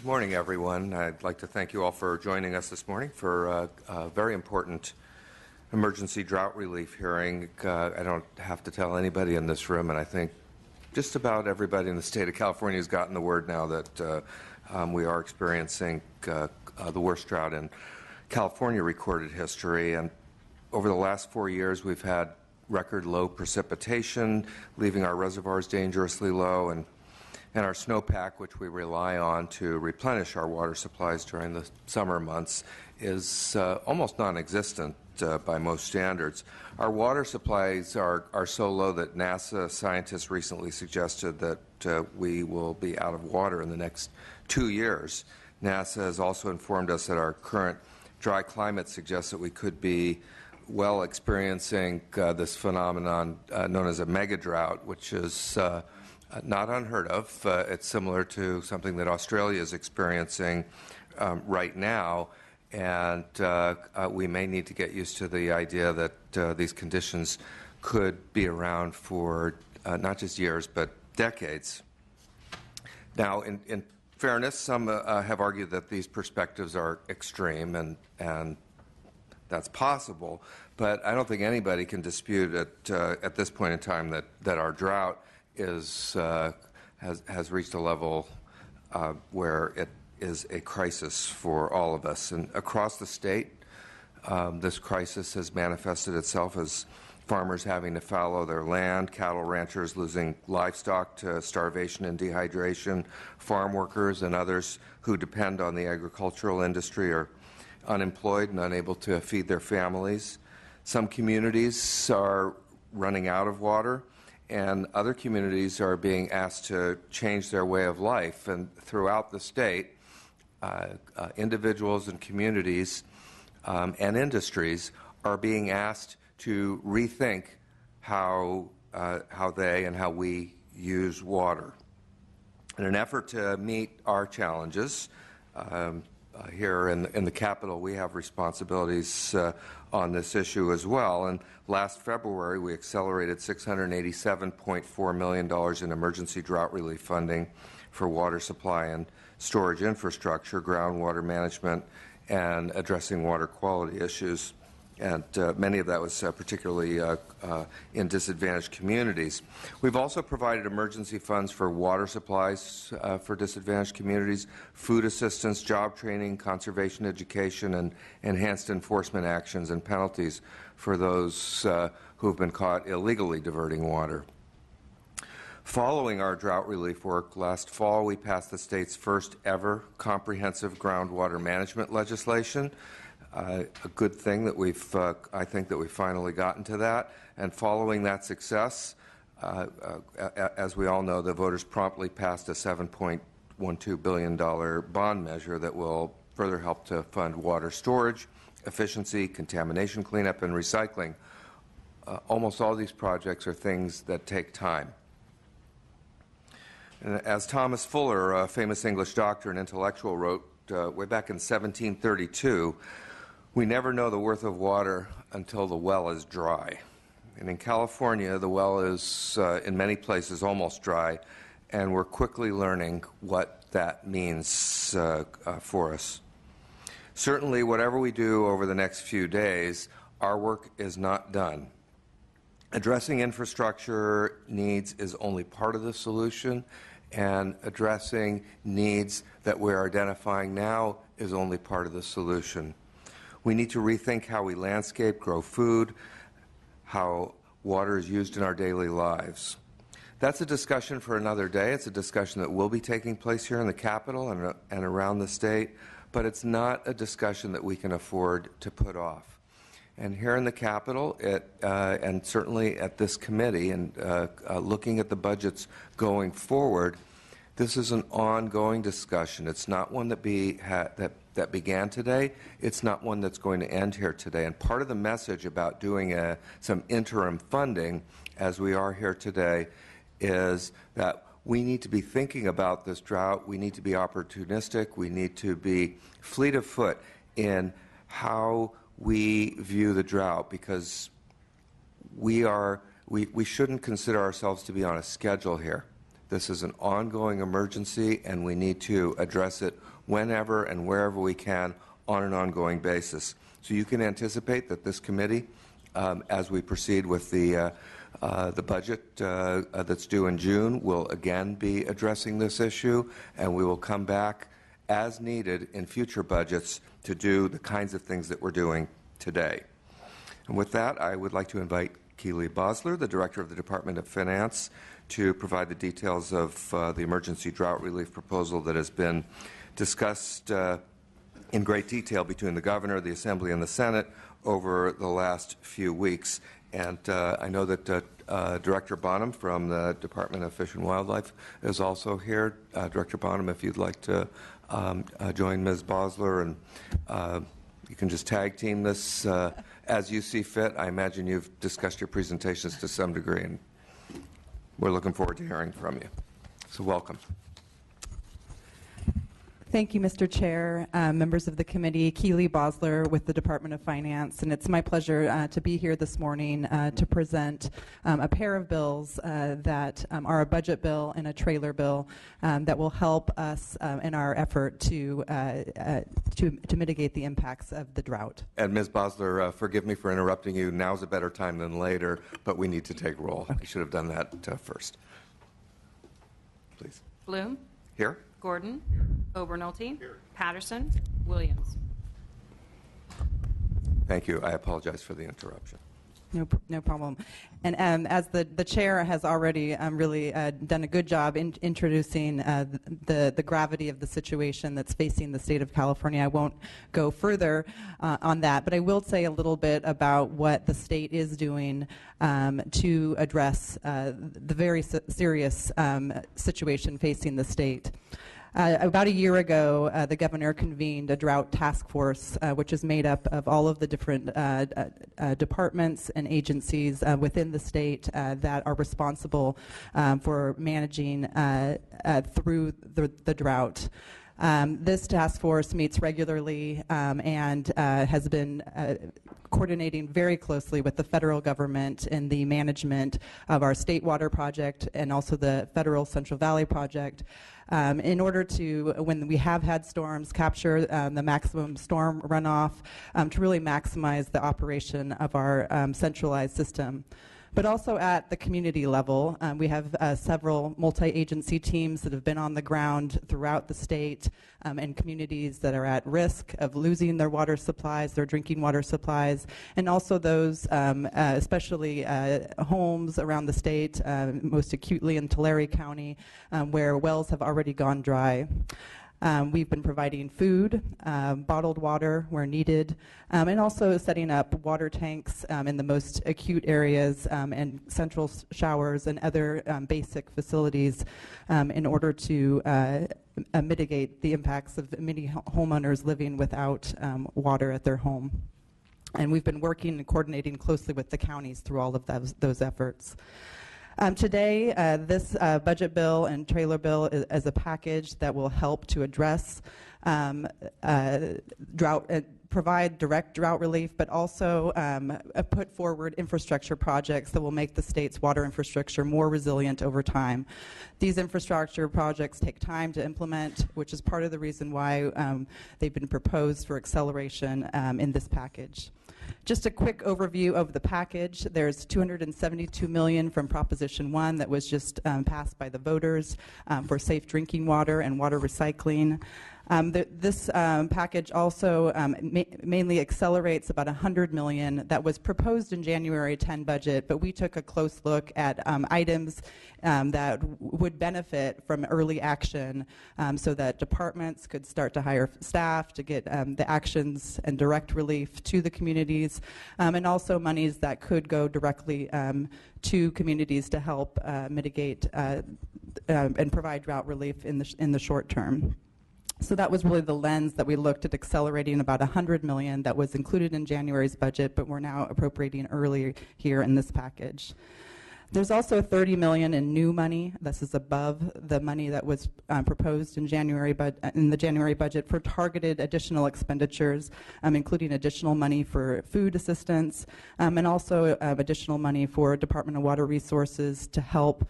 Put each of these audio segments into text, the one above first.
morning, everyone. I'd like to thank you all for joining us this morning for a very important emergency drought relief hearing. I don't have to tell anybody in this room, and I think just about everybody in the state of California has gotten the word now that we are experiencing the worst drought in California recorded history. And over the last 4 years, we've had record low precipitation, leaving our reservoirs dangerously low, and our snowpack, which we rely on to replenish our water supplies during the summer months, is almost non-existent by most standards. Our water supplies are so low that NASA scientists recently suggested that we will be out of water in the next 2 years. NASA has also informed us that our current dry climate suggests that we could be well experiencing this phenomenon known as a mega drought, which is not unheard of. It's similar to something that Australia is experiencing right now, and we may need to get used to the idea that these conditions could be around for not just years but decades. Now, in fairness, some have argued that these perspectives are extreme, and that's possible, but I don't think anybody can dispute at this point in time that our drought has reached a level where it is a crisis for all of us. And across the state, this crisis has manifested itself as farmers having to fallow their land, cattle ranchers losing livestock to starvation and dehydration, farm workers and others who depend on the agricultural industry are unemployed and unable to feed their families. Some communities are running out of water, and other communities are being asked to change their way of life. And throughout the state, individuals and communities and industries are being asked to rethink how they and how we use water. In an effort to meet our challenges, here in the Capitol, we have responsibilities on this issue as well. And last February, we accelerated $687.4 million in emergency drought relief funding for water supply and storage infrastructure, groundwater management, and addressing water quality issues. And many of that was particularly in disadvantaged communities. We've also provided emergency funds for water supplies for disadvantaged communities, food assistance, job training, conservation education, and enhanced enforcement actions and penalties for those who have been caught illegally diverting water. Following our drought relief work, last fall we passed the state's first ever comprehensive groundwater management legislation. A good thing that I think that we've finally gotten to that. And following that success, as we all know, the voters promptly passed a $7.12 billion bond measure that will further help to fund water storage, efficiency, contamination cleanup, and recycling. Almost all these projects are things that take time. And as Thomas Fuller, a famous English doctor and intellectual, wrote way back in 1732, "We never know the worth of water until the well is dry." And in California, the well is, in many places, almost dry, and we're quickly learning what that means for us. Certainly, whatever we do over the next few days, our work is not done. Addressing infrastructure needs is only part of the solution, and addressing needs that we're identifying now is only part of the solution. We need to rethink how we landscape, grow food, how water is used in our daily lives. That's a discussion for another day. It's a discussion that will be taking place here in the Capitol and around the state, but it's not a discussion that we can afford to put off. And here in the Capitol, and certainly at this committee, and looking at the budgets going forward, this is an ongoing discussion. It's not one that began today. It's not one that's going to end here today. And part of the message about doing some interim funding, as we are here today, is that we need to be thinking about this drought. We need to be opportunistic. We need to be fleet of foot in how we view the drought, because we shouldn't consider ourselves to be on a schedule here. This is an ongoing emergency, and we need to address it whenever and wherever we can on an ongoing basis. So you can anticipate that this committee, as we proceed with the budget that's due in June, will again be addressing this issue, and we will come back as needed in future budgets to do the kinds of things that we're doing today. And with that, I would like to invite Keely Bosler, the Director of the Department of Finance, to provide the details of the emergency drought relief proposal that has been discussed in great detail between the Governor, the Assembly, and the Senate over the last few weeks. And I know that Director Bonham from the Department of Fish and Wildlife is also here. Director Bonham, if you'd like to join Ms. Bosler, and you can just tag team this as you see fit. I imagine you've discussed your presentations to some degree, and we're looking forward to hearing from you. So welcome. Thank you, Mr. Chair, members of the committee, Keely Bosler with the Department of Finance, and it's my pleasure to be here this morning to present a pair of bills that are a budget bill and a trailer bill that will help us in our effort to mitigate the impacts of the drought. And Ms. Bosler, forgive me for interrupting you. Now's a better time than later, but we need to take roll. Okay. We should have done that first. Please. Bloom. Here. Gordon. Obernolte. Here. Patterson. Williams. Thank you. I apologize for the interruption. No problem. And as the chair has already really done a good job in introducing the gravity of the situation that's facing the state of California, I won't go further on that, but I will say a little bit about what the state is doing to address the very serious situation facing the state. About a year ago, the governor convened a drought task force, which is made up of all of the different departments and agencies within the state that are responsible for managing through the drought. This task force meets regularly and has been coordinating very closely with the federal government in the management of our state water project and also the federal Central Valley project in order to, when we have had storms, capture the maximum storm runoff to really maximize the operation of our centralized system. But also at the community level, we have several multi-agency teams that have been on the ground throughout the state and communities that are at risk of losing their water supplies, their drinking water supplies, and also those, especially homes around the state, most acutely in Tulare County, where wells have already gone dry. We've been providing food, bottled water where needed, and also setting up water tanks in the most acute areas and central showers and other basic facilities in order to mitigate the impacts of many homeowners living without water at their home. And we've been working and coordinating closely with the counties through all of those efforts. Today, this budget bill and trailer bill is a package that will help to address drought, provide direct drought relief, but also put forward infrastructure projects that will make the state's water infrastructure more resilient over time. These infrastructure projects take time to implement, which is part of the reason why they've been proposed for acceleration in this package. Just a quick overview of the package. There's $272 million from Proposition 1 that was just passed by the voters for safe drinking water and water recycling. This package also mainly accelerates about $100 million that was proposed in January 10 budget, but we took a close look at items that would benefit from early action so that departments could start to hire staff to get the actions and direct relief to the communities, and also monies that could go directly to communities to help mitigate and provide drought relief in the short term. So that was really the lens that we looked at, accelerating about $100 million that was included in January's budget, but we're now appropriating early here in this package. There's also $30 million in new money. This is above the money that was proposed in the January budget for targeted additional expenditures, including additional money for food assistance, and also additional money for Department of Water Resources to help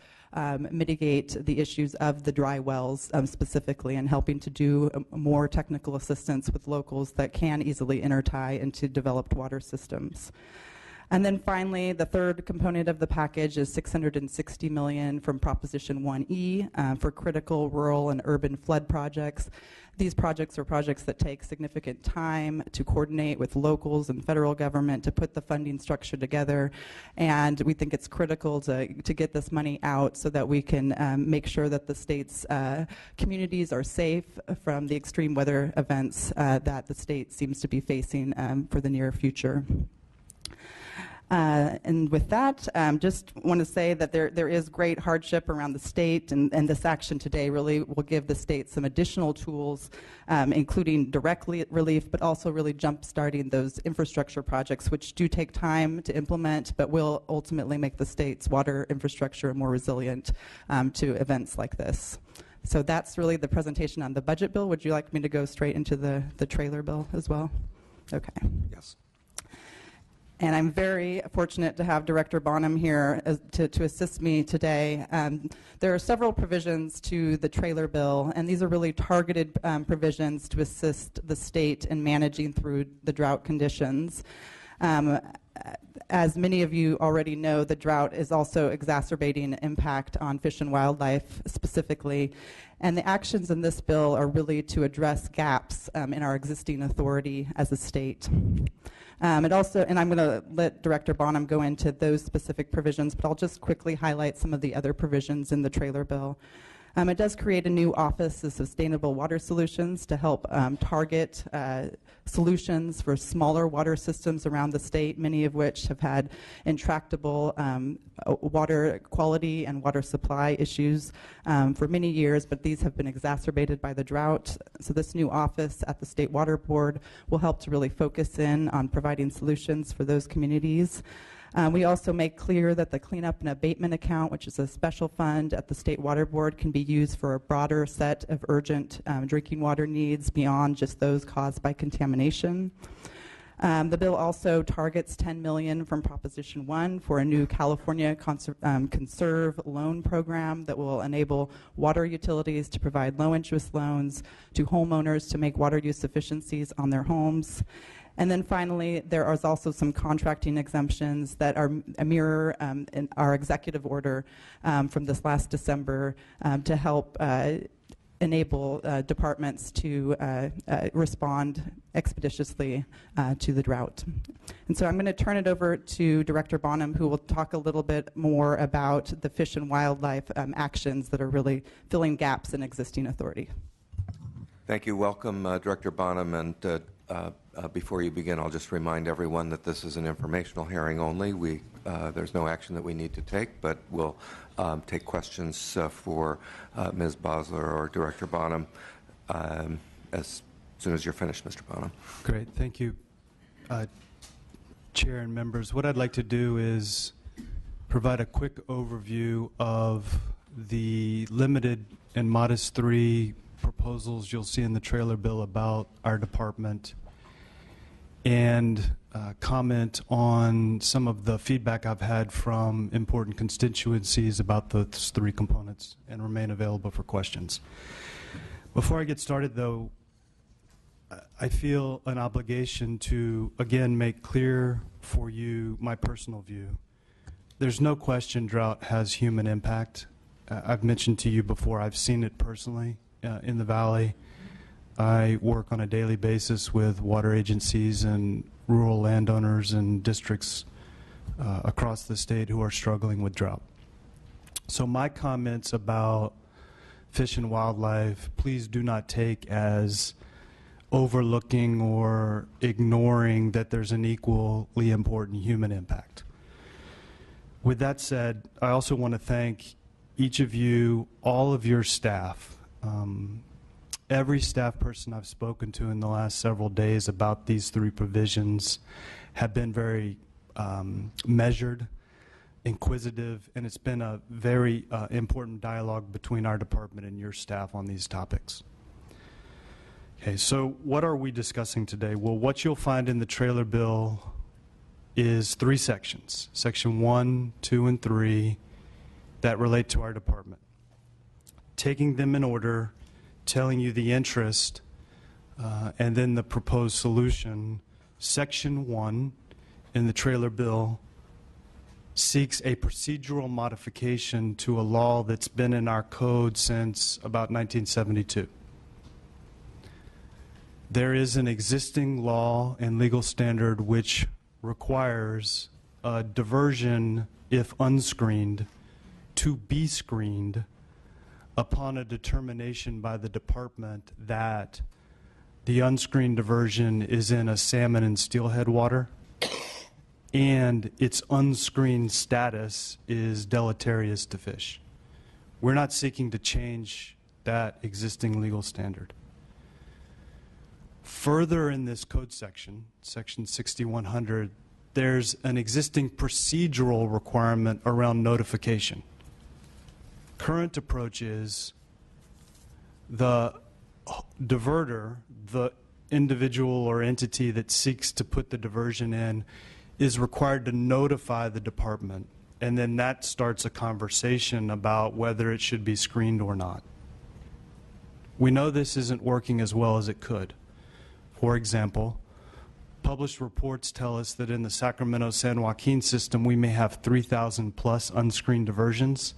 mitigate the issues of the dry wells specifically, and helping to do more technical assistance with locals that can easily intertie into developed water systems. And then finally, the third component of the package is $660 million from Proposition 1E for critical rural and urban flood projects. These projects are projects that take significant time to coordinate with locals and federal government to put the funding structure together. And we think it's critical to get this money out so that we can make sure that the state's communities are safe from the extreme weather events that the state seems to be facing for the near future. And with that, just want to say that there is great hardship around the state, and this action today really will give the state some additional tools, including direct relief, but also really jump-starting those infrastructure projects, which do take time to implement, but will ultimately make the state's water infrastructure more resilient to events like this. So that's really the presentation on the budget bill. Would you like me to go straight into the trailer bill as well? Okay. Yes. And I'm very fortunate to have Director Bonham here to assist me today. There are several provisions to the trailer bill, and these are really targeted provisions to assist the state in managing through the drought conditions. As many of you already know, the drought is also exacerbating impact on fish and wildlife specifically, and the actions in this bill are really to address gaps in our existing authority as a state. And I'm going to let Director Bonham go into those specific provisions, but I'll just quickly highlight some of the other provisions in the trailer bill. It does create a new Office of Sustainable Water Solutions to help target solutions for smaller water systems around the state, many of which have had intractable water quality and water supply issues for many years, but these have been exacerbated by the drought. So this new office at the State Water Board will help to really focus in on providing solutions for those communities. We also make clear that the cleanup and abatement account, which is a special fund at the State Water Board, can be used for a broader set of urgent drinking water needs beyond just those caused by contamination. The bill also targets $10 million from Proposition 1 for a new California Conserve loan program that will enable water utilities to provide low-interest loans to homeowners to make water use efficiencies on their homes. And then finally, there is also some contracting exemptions that are mirror in our executive order from this last December to help enable departments to respond expeditiously to the drought. And so I'm going to turn it over to Director Bonham, who will talk a little bit more about the fish and wildlife actions that are really filling gaps in existing authority. Thank you. Welcome, Director Bonham. And before you begin, I'll just remind everyone that this is an informational hearing only. There's no action that we need to take, but we'll take questions for Ms. Bosler or Director Bonham as soon as you're finished, Mr. Bonham. Great, thank you. Chair and members, what I'd like to do is provide a quick overview of the limited and modest 3 proposals you'll see in the trailer bill about our department, and comment on some of the feedback I've had from important constituencies about those 3 components, and remain available for questions. Before I get started, though, I feel an obligation to, again, make clear for you my personal view. There's no question drought has human impact. I've mentioned to you before, I've seen it personally in the Valley. I work on a daily basis with water agencies and rural landowners and districts across the state who are struggling with drought. So my comments about fish and wildlife, please do not take as overlooking or ignoring that there's an equally important human impact. With that said, I also want to thank each of you, all of your staff. Every staff person I've spoken to in the last several days about these 3 provisions have been very measured, inquisitive, and it's been a very important dialogue between our department and your staff on these topics. Okay, so what are we discussing today? Well, what you'll find in the trailer bill is 3 sections. Section 1, 2, and 3 that relate to our department. Taking them in order, telling you the interest, and then the proposed solution. Section 1 in the trailer bill seeks a procedural modification to a law that's been in our code since about 1972. There is an existing law and legal standard which requires a diversion, if unscreened, to be screened upon a determination by the department that the unscreened diversion is in a salmon and steelhead water and its unscreened status is deleterious to fish. We're not seeking to change that existing legal standard. Further in this code section, section 6100, there's an existing procedural requirement around notification. Current approach is the diverter, the individual or entity that seeks to put the diversion in, is required to notify the department, and then that starts a conversation about whether it should be screened or not. We know this isn't working as well as it could. For example, published reports tell us that in the Sacramento-San Joaquin system we may have 3,000 plus unscreened diversions.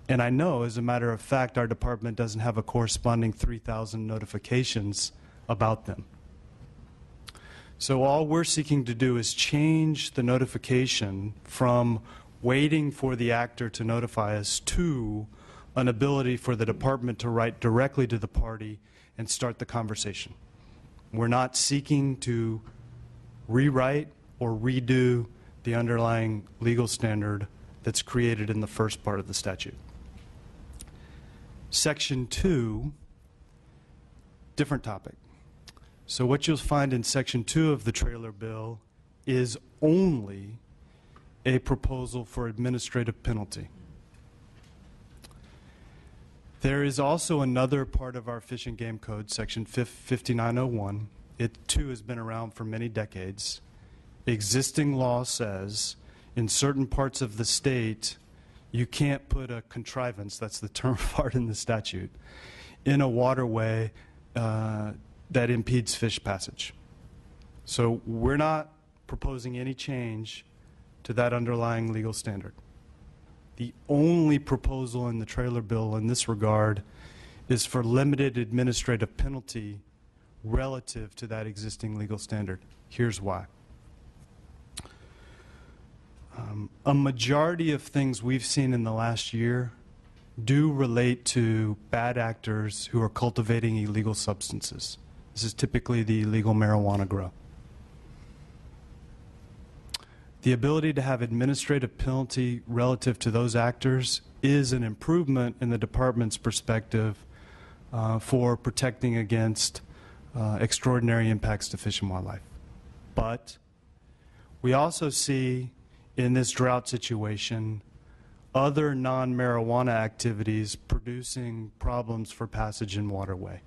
And I know, as a matter of fact, our department doesn't have a corresponding 3,000 notifications about them. So all we're seeking to do is change the notification from waiting for the actor to notify us to an ability for the department to write directly to the party and start the conversation. We're not seeking to rewrite or redo the underlying legal standard that's created in the first part of the statute. Section 2, different topic. So what you'll find in Section 2 of the trailer bill is only a proposal for administrative penalty. There is also another part of our Fish and Game Code, Section 5901. It too has been around for many decades. Existing law says in certain parts of the state you can't put a contrivance, that's the term part in the statute, in a waterway that impedes fish passage. So we're not proposing any change to that underlying legal standard. The only proposal in the trailer bill in this regard is for limited administrative penalty relative to that existing legal standard. Here's why. A majority of things we've seen in the last year do relate to bad actors who are cultivating illegal substances. This is typically the illegal marijuana grow. The ability to have administrative penalty relative to those actors is an improvement in the department's perspective for protecting against extraordinary impacts to fish and wildlife. But we also see in this drought situation other non-marijuana activities producing problems for passage in waterway.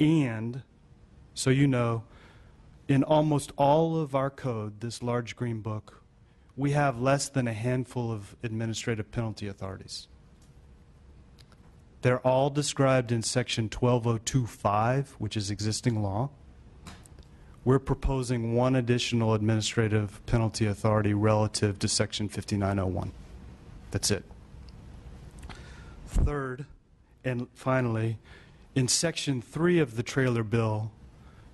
And, so you know, in almost all of our code, this large green book, we have less than a handful of administrative penalty authorities. They're all described in Section 12025, which is existing law. We're proposing one additional administrative penalty authority relative to Section 5901. That's it. Third, and finally, in Section 3 of the trailer bill,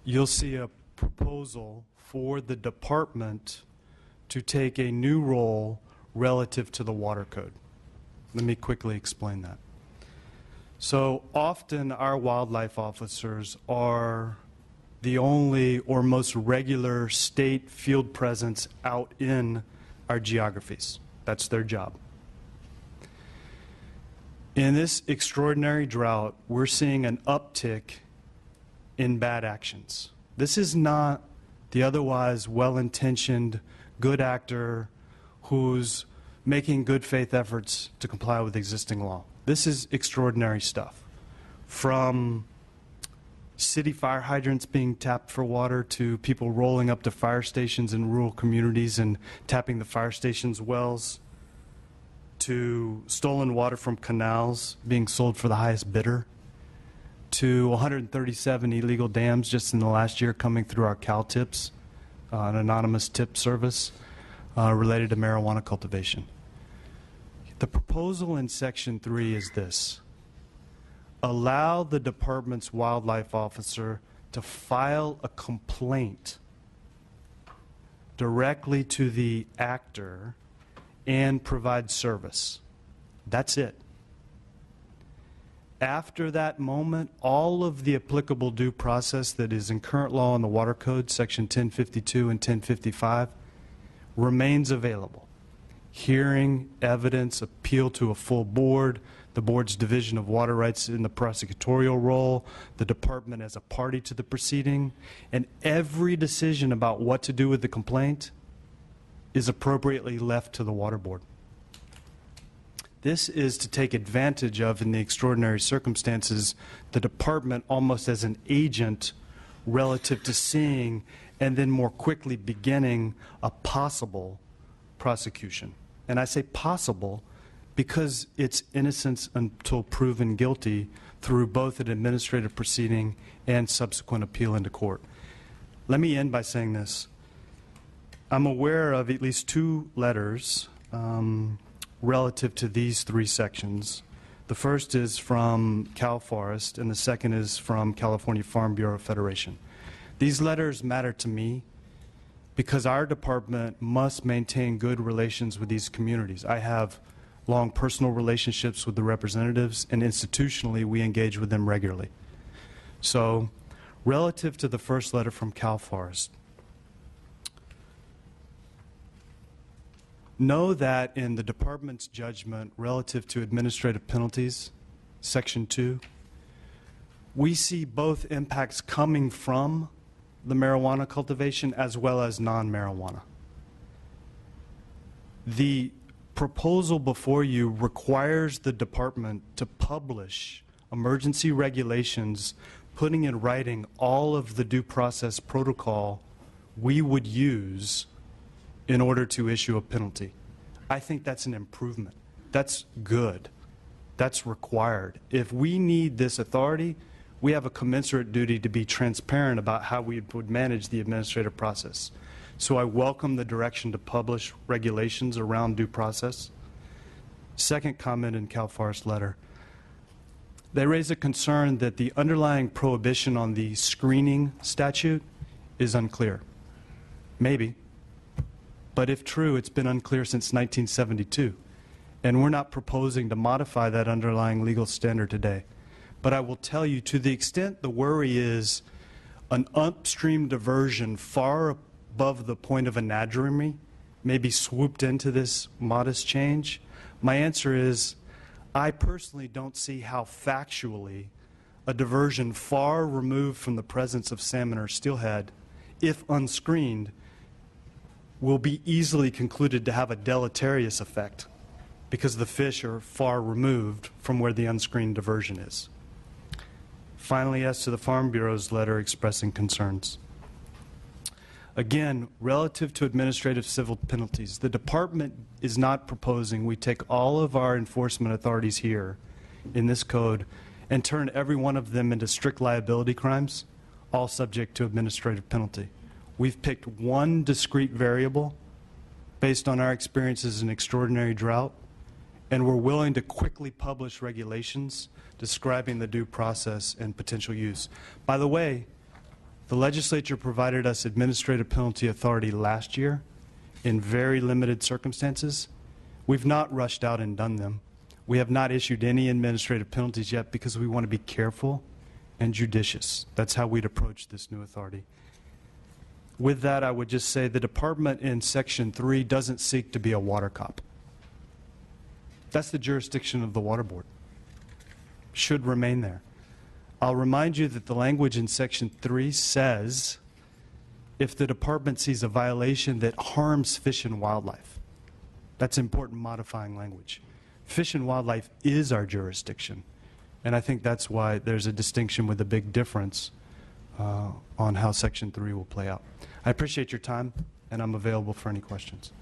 you'll see a proposal for the department to take a new role relative to the water code. Let me quickly explain that. So often our wildlife officers are the only or most regular state field presence out in our geographies. That's their job. In this extraordinary drought, we're seeing an uptick in bad actions. This is not the otherwise well-intentioned good actor who's making good faith efforts to comply with existing law. This is extraordinary stuff. From city fire hydrants being tapped for water to people rolling up to fire stations in rural communities and tapping the fire stations' wells, to stolen water from canals being sold for the highest bidder, to 137 illegal dams just in the last year coming through our Cal Tips, an anonymous tip service related to marijuana cultivation. The proposal in Section 3 is this: allow the department's wildlife officer to file a complaint directly to the actor and provide service. That's it. After that moment, all of the applicable due process that is in current law in the Water Code, Section 1052 and 1055, remains available. Hearing, evidence, appeal to a full board, the board's division of water rights in the prosecutorial role, the department as a party to the proceeding, and every decision about what to do with the complaint is appropriately left to the water board. This is to take advantage of, in the extraordinary circumstances, the department almost as an agent relative to seeing and then more quickly beginning a possible prosecution. And I say possible because it's innocence until proven guilty through both an administrative proceeding and subsequent appeal into court. Let me end by saying this. I'm aware of at least 2 letters relative to these 3 sections. The first is from Cal Forest, and the second is from California Farm Bureau Federation. These letters matter to me because our department must maintain good relations with these communities. I have long personal relationships with the representatives, and institutionally we engage with them regularly. So, relative to the first letter from Cal Forest, know that in the department's judgment relative to administrative penalties, Section 2, we see both impacts coming from the marijuana cultivation as well as non-marijuana. The proposal before you requires the department to publish emergency regulations, putting in writing all of the due process protocol we would use in order to issue a penalty. I think that's an improvement. That's good. That's required. If we need this authority, we have a commensurate duty to be transparent about how we would manage the administrative process. So I welcome the direction to publish regulations around due process. Second comment in Cal Forest letter. They raise a concern that the underlying prohibition on the screening statute is unclear. Maybe. But if true, it's been unclear since 1972. And we're not proposing to modify that underlying legal standard today. But I will tell you, to the extent the worry is an upstream diversion far above the point of anadromy may be swooped into this modest change, my answer is I personally don't see how factually a diversion far removed from the presence of salmon or steelhead, if unscreened, will be easily concluded to have a deleterious effect because the fish are far removed from where the unscreened diversion is. Finally, as to the Farm Bureau's letter expressing concerns. Again, relative to administrative civil penalties, the department is not proposing we take all of our enforcement authorities here in this code and turn every one of them into strict liability crimes, all subject to administrative penalty. We've picked one discrete variable based on our experiences in extraordinary drought, and we're willing to quickly publish regulations describing the due process and potential use. By the way, the legislature provided us administrative penalty authority last year in very limited circumstances. We've not rushed out and done them. We have not issued any administrative penalties yet because we want to be careful and judicious. That's how we'd approach this new authority. With that, I would just say the department in Section 3 doesn't seek to be a water cop. That's the jurisdiction of the Water Board. Should remain there. I'll remind you that the language in Section 3 says if the department sees a violation that harms fish and wildlife. That's important modifying language. Fish and wildlife is our jurisdiction, and I think that's why there's a distinction with a big difference on how Section 3 will play out. I appreciate your time, and I'm available for any questions.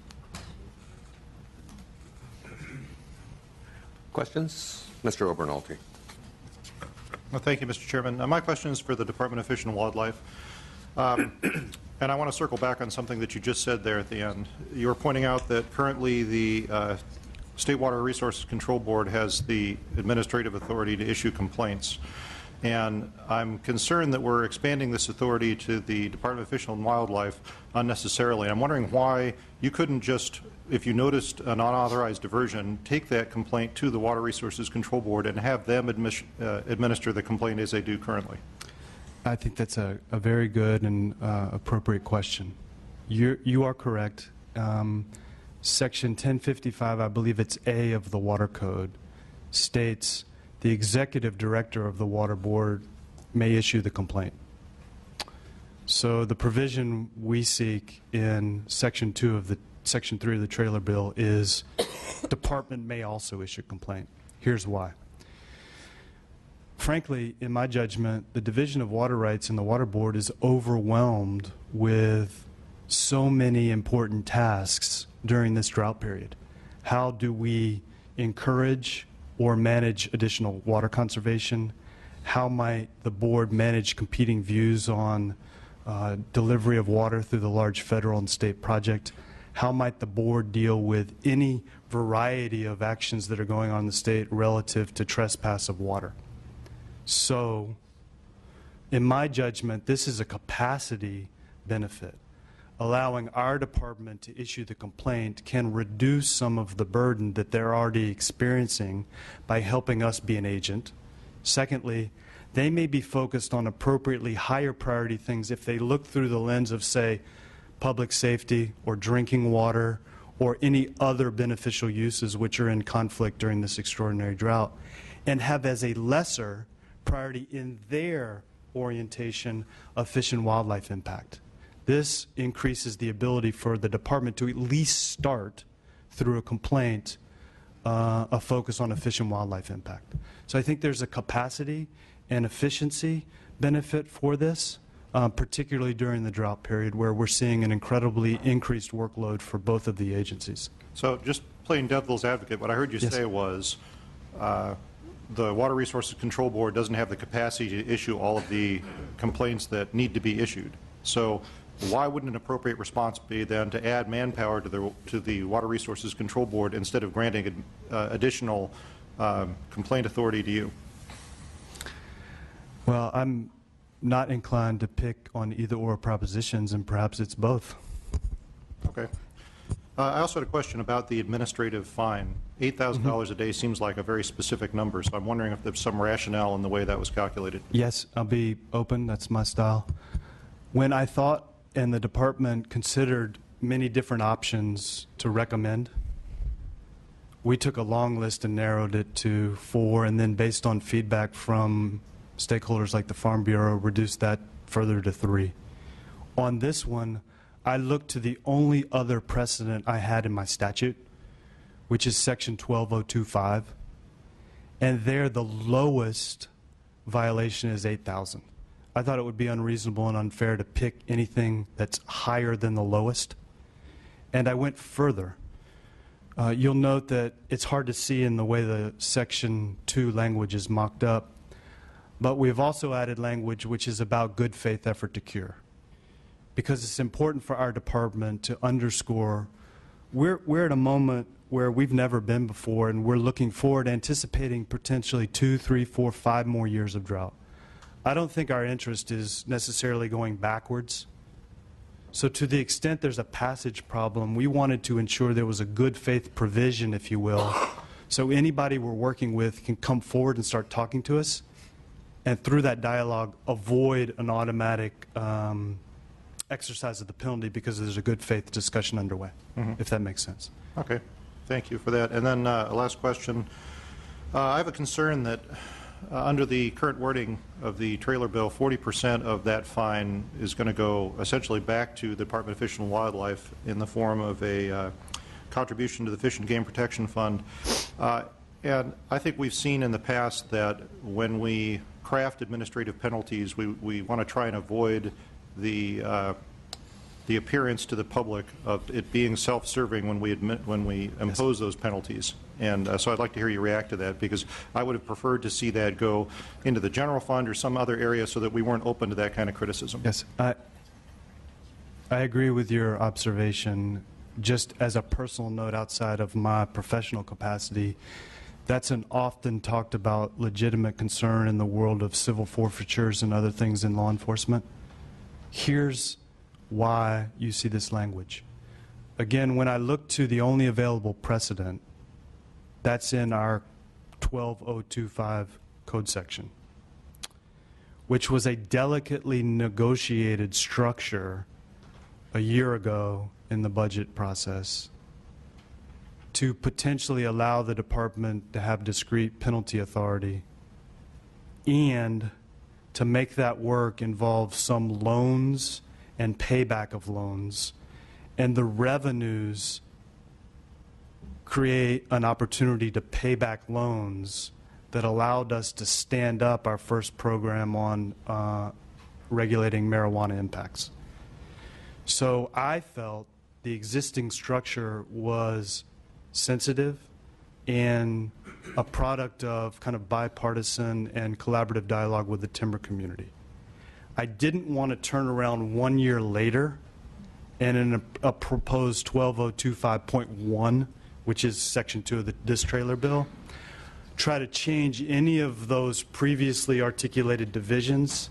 Questions? Mr. Obernolte. Well, thank you, Mr. Chairman. My question is for the Department of Fish and Wildlife. And I want to circle back on something that you just said there at the end. You were pointing out that currently the State Water Resources Control Board has the administrative authority to issue complaints. And I'm concerned that we're expanding this authority to the Department of Fish and Wildlife unnecessarily. I'm wondering why you couldn't just, if you noticed an unauthorized diversion, take that complaint to the Water Resources Control Board and have them administer the complaint as they do currently. I think that's a very good and appropriate question. You are correct. Section 1055, I believe it's A of the Water Code, states the executive director of the Water Board may issue the complaint. So the provision we seek in Section 3 of the trailer bill is department may also issue complaint. Here's why. Frankly, in my judgment, the Division of Water Rights and the Water Board is overwhelmed with so many important tasks during this drought period. How do we encourage or manage additional water conservation? How might the board manage competing views on delivery of water through the large federal and state project? How might the board deal with any variety of actions that are going on in the state relative to trespass of water? So, in my judgment, this is a capacity benefit. Allowing our department to issue the complaint can reduce some of the burden that they're already experiencing by helping us be an agent. Secondly, they may be focused on appropriately higher priority things if they look through the lens of, say, public safety or drinking water or any other beneficial uses which are in conflict during this extraordinary drought, and have as a lesser priority in their orientation of fish and wildlife impact. This increases the ability for the department to at least start, through a complaint, a focus on a fish and wildlife impact. So I think there's a capacity and efficiency benefit for this, particularly during the drought period where we're seeing an incredibly increased workload for both of the agencies. So just playing devil's advocate, what I heard you say was the Water Resources Control Board doesn't have the capacity to issue all of the complaints that need to be issued. So why wouldn't an appropriate response be then to add manpower to the Water Resources Control Board instead of granting additional complaint authority to you? Well, I'm not inclined to pick on either or propositions, and perhaps it's both. Okay. I also had a question about the administrative fine. $8,000 a day seems like a very specific number, so I'm wondering if there's some rationale in the way that was calculated. Yes, I'll be open. That's my style. When I thought and the department considered many different options to recommend, we took a long list and narrowed it to 4, and then based on feedback from stakeholders like the Farm Bureau, reduced that further to 3. On this one, I looked to the only other precedent I had in my statute, which is Section 12025, and there the lowest violation is $8,000. I thought it would be unreasonable and unfair to pick anything that's higher than the lowest, and I went further. You'll note that it's hard to see in the way the Section 2 language is mocked up, but we've also added language which is about good faith effort to cure, because it's important for our department to underscore we're at a moment where we've never been before, and we're looking forward, anticipating potentially 2, 3, 4, 5 more years of drought. I don't think our interest is necessarily going backwards. So to the extent there's a passage problem, we wanted to ensure there was a good faith provision, if you will, so anybody we're working with can come forward and start talking to us, and through that dialogue avoid an automatic exercise of the penalty because there's a good faith discussion underway, if that makes sense. Okay, thank you for that. And then a last question. I have a concern that under the current wording of the trailer bill, 40% of that fine is going to go essentially back to the Department of Fish and Wildlife in the form of a contribution to the Fish and Game Protection Fund. And I think we've seen in the past that when we craft administrative penalties, we want to try and avoid the the appearance to the public of it being self-serving when we impose those penalties. And so I'd like to hear you react to that, because I would have preferred to see that go into the general fund or some other area so that we weren't open to that kind of criticism. Yes, I agree with your observation. Just as a personal note, outside of my professional capacity, that's an often talked about legitimate concern in the world of civil forfeitures and other things in law enforcement. Here's why you see this language. Again, when I look to the only available precedent, that's in our 12025 code section, which was a delicately negotiated structure a year ago in the budget process to potentially allow the department to have discrete penalty authority, and to make that work involve some loans and payback of loans, and the revenues create an opportunity to pay back loans that allowed us to stand up our first program on regulating marijuana impacts. So I felt the existing structure was sensitive and a product of kind of bipartisan and collaborative dialogue with the timber community. I didn't want to turn around 1 year later and in a proposed 12025.1, which is Section 2 of this trailer bill, try to change any of those previously articulated divisions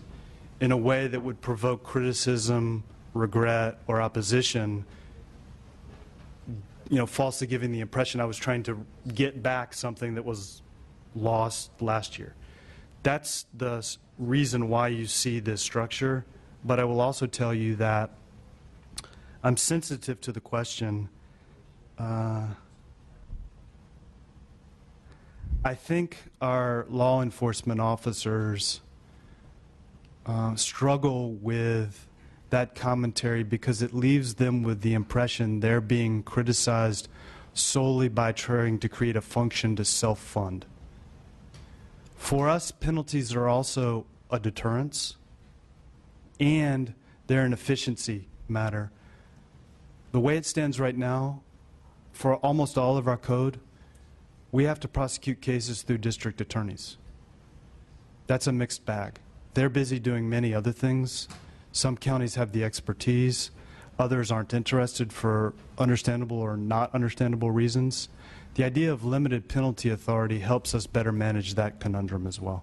in a way that would provoke criticism, regret, or opposition, falsely giving the impression I was trying to get back something that was lost last year. That's the reason why you see this structure, but I will also tell you that I'm sensitive to the question. I think our law enforcement officers struggle with that commentary because it leaves them with the impression they're being criticized solely by trying to create a function to self-fund. For us, penalties are also a deterrence, and they're an efficiency matter. The way it stands right now, for almost all of our code, we have to prosecute cases through district attorneys. That's a mixed bag. They're busy doing many other things. Some counties have the expertise. Others aren't interested for understandable or not understandable reasons. The idea of limited penalty authority helps us better manage that conundrum as well.